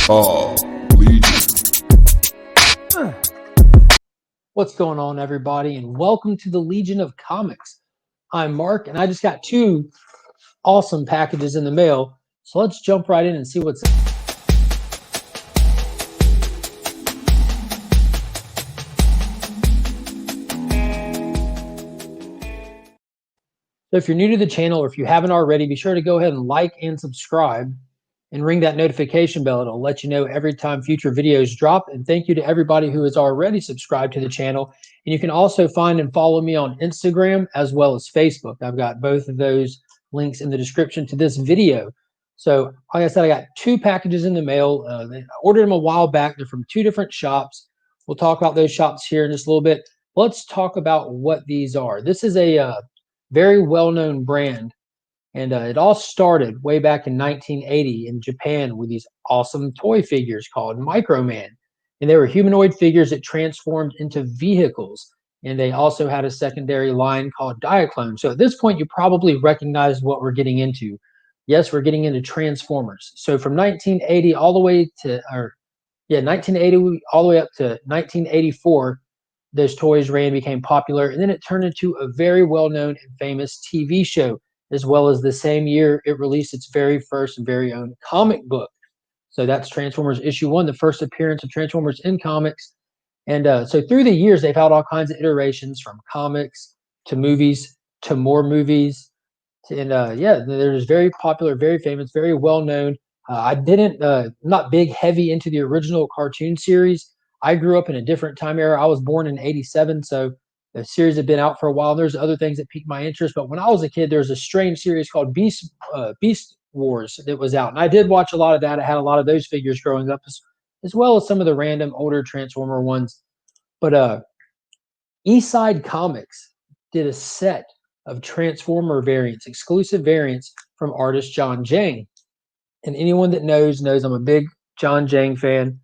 Legion. What's going on, everybody, and welcome to the Legion of Comics. I'm Mark, and I just got two awesome packages in the mail, so let's jump right in and see what's. So if you're new to the channel, or if you haven't already, be sure to go ahead and like and subscribe and ring that notification bell. It'll let you know every time future videos drop. And thank you to everybody who has already subscribed to the channel. And you can also find and follow me on Instagram as well as Facebook. I've got both of those links in the description to this video. So like I said, I got two packages in the mail. I ordered them a while back. They're from two different shops. We'll talk about those shops here in just a little bit. Let's talk about what these are. This is a very well-known brand. And it all started way back in 1980 in Japan with these awesome toy figures called Microman. And they were humanoid figures that transformed into vehicles. And they also had a secondary line called Diaclone. So at this point, you probably recognize what we're getting into. Yes, we're getting into Transformers. So from 1980 all the way to, 1980 all the way up to 1984, those toys ran, became popular, and then it turned into a very well-known and famous TV show, as well as the same year it released its very first and very own comic book. So that's Transformers issue 1, the first appearance of Transformers in comics. And so through the years, they've had all kinds of iterations, from comics to movies to more movies. And they're just very popular, very famous, very well known. I didn't, not big, heavy into the original cartoon series. I grew up in a different time era. I was born in '87, so the series had been out for a while. There's other things that piqued my interest, but when I was a kid, there was a strange series called Beast Wars that was out, and I did watch a lot of that. I had a lot of those figures growing up, as well as some of the random older Transformer ones. But Eastside Comics did a set of Transformer variants, exclusive variants from artist John Jang. And anyone that knows I'm a big John Jang fan,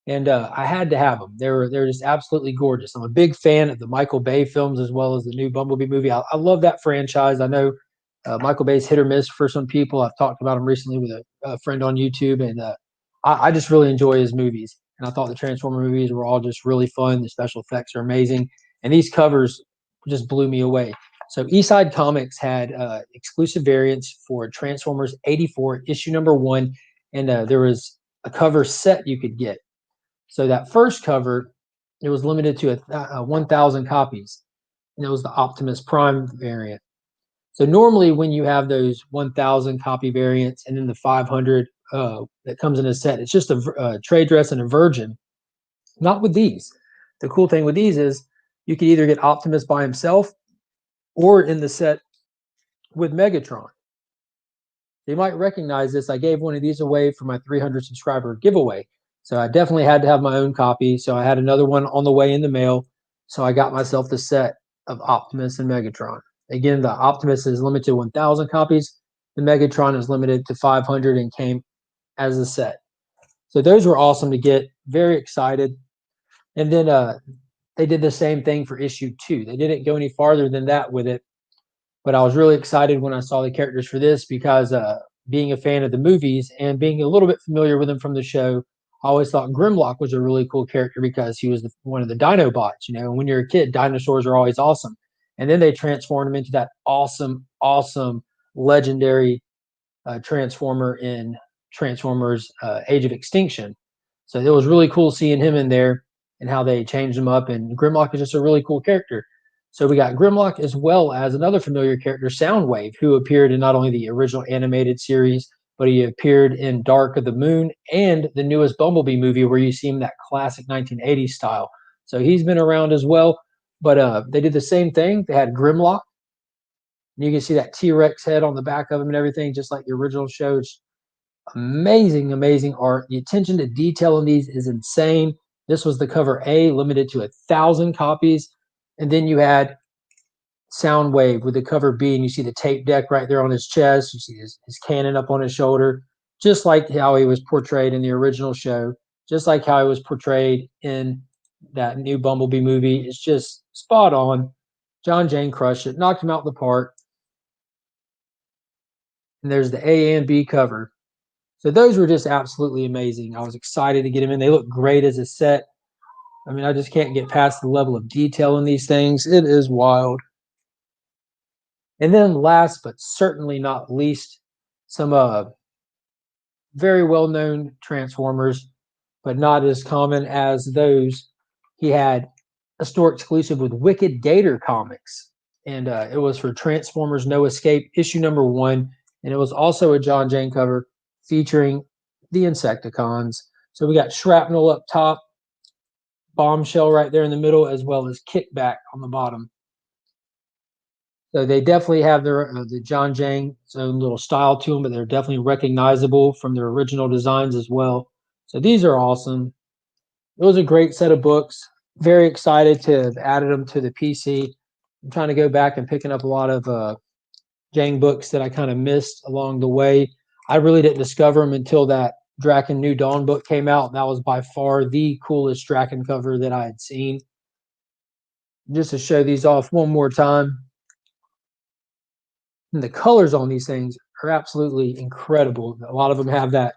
and I had to have them. They're just absolutely gorgeous. I'm a big fan of the Michael Bay films as well as the new Bumblebee movie. I love that franchise. I know Michael Bay's hit or miss for some people. I've talked about him recently with a friend on YouTube, and I just really enjoy his movies. And I thought the Transformer movies were all just really fun. The special effects are amazing, and these covers just blew me away. So Eastside Comics had exclusive variants for Transformers '84 issue number 1, and there was a cover set you could get. So that first cover, it was limited to 1,000 copies, and it was the Optimus Prime variant. So normally when you have those 1,000 copy variants and then the 500 that comes in a set, it's just a trade dress and a Virgin. Not with these. The cool thing with these is you could either get Optimus by himself or in the set with Megatron. You might recognize this. I gave one of these away for my 300 subscriber giveaway. So I definitely had to have my own copy. So I had another one on the way in the mail. So I got myself the set of Optimus and Megatron. Again, the Optimus is limited to 1,000 copies. The Megatron is limited to 500 and came as a set. So those were awesome to get. Very excited. And then they did the same thing for issue 2. They didn't go any farther than that with it. But I was really excited when I saw the characters for this because being a fan of the movies and being a little bit familiar with them from the show, I always thought Grimlock was a really cool character because he was one of the Dinobots. You know, when you're a kid, dinosaurs are always awesome. And then they transformed him into that awesome, legendary Transformer in Transformers Age of Extinction. So it was really cool seeing him in there and how they changed him up. And Grimlock is just a really cool character. So we got Grimlock as well as another familiar character, Soundwave, who appeared in not only the original animated series, but he appeared in Dark of the Moon and the newest Bumblebee movie where you see him that classic 1980s style. So he's been around as well. But they did the same thing. They had Grimlock. You can see that T-Rex head on the back of him and everything, just like the original show. It's amazing art. The attention to detail in these is insane. This was the cover A, limited to 1,000 copies. And then you had Soundwave with the cover B, and you see the tape deck right there on his chest. You see his cannon up on his shoulder, just like how he was portrayed in the original show, just like how he was portrayed in that new Bumblebee movie. It's just spot on. John Jang crushed it, knocked him out the park. And there's the A and B cover. So those were just absolutely amazing. I was excited to get them in. They look great as a set. I mean, I just can't get past the level of detail in these things. It is wild. And then last but certainly not least, some very well-known Transformers, but not as common as those. He had a store exclusive with Wicked Gator Comics, and it was for Transformers No Escape issue #1, and it was also a John Jane cover featuring the Insecticons. So we got Shrapnel up top, Bombshell right there in the middle, as well as Kickback on the bottom. So they definitely have their the John Jang's own little style to them, but they're definitely recognizable from their original designs as well. So these are awesome. It was a great set of books. Very excited to have added them to the PC. I'm trying to go back and picking up a lot of Jang books that I kind of missed along the way. I really didn't discover them until that Draken New Dawn book came out. That was by far the coolest Draken cover that I had seen. Just to show these off one more time. And the colors on these things are absolutely incredible. A lot of them have that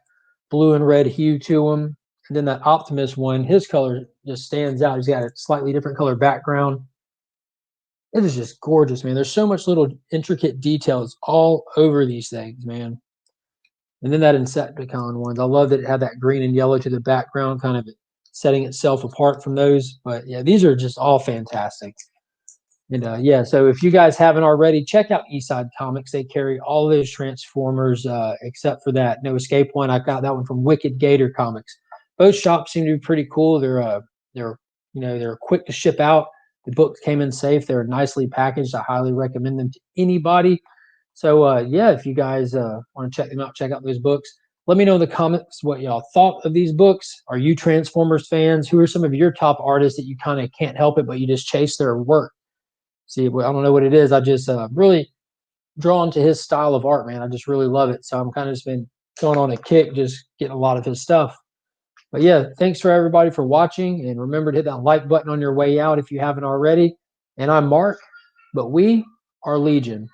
blue and red hue to them. And then that Optimus one, his color just stands out. He's got a slightly different color background. It is just gorgeous, man. There's so much little intricate details all over these things, man. And then that Insecticon ones. I love that it had that green and yellow to the background, kind of setting itself apart from those. But yeah, these are just all fantastic. And yeah, so if you guys haven't already, check out Eastside Comics. They carry all those Transformers except for that No Escape one. I got that one from Wicked Gator Comics. Both shops seem to be pretty cool. They're quick to ship out. The books came in safe. They're nicely packaged. I highly recommend them to anybody. So yeah, if you guys want to check them out, check out those books. Let me know in the comments what y'all thought of these books. Are you Transformers fans? Who are some of your top artists that you kind of can't help it, but you just chase their work? See, I don't know what it is. I just really drawn to his style of art, man. I just really love it. So I'm kind of just been going on a kick, just getting a lot of his stuff. But yeah, thanks for everybody for watching. And remember to hit that like button on your way out if you haven't already. And I'm Mark, but we are Legion.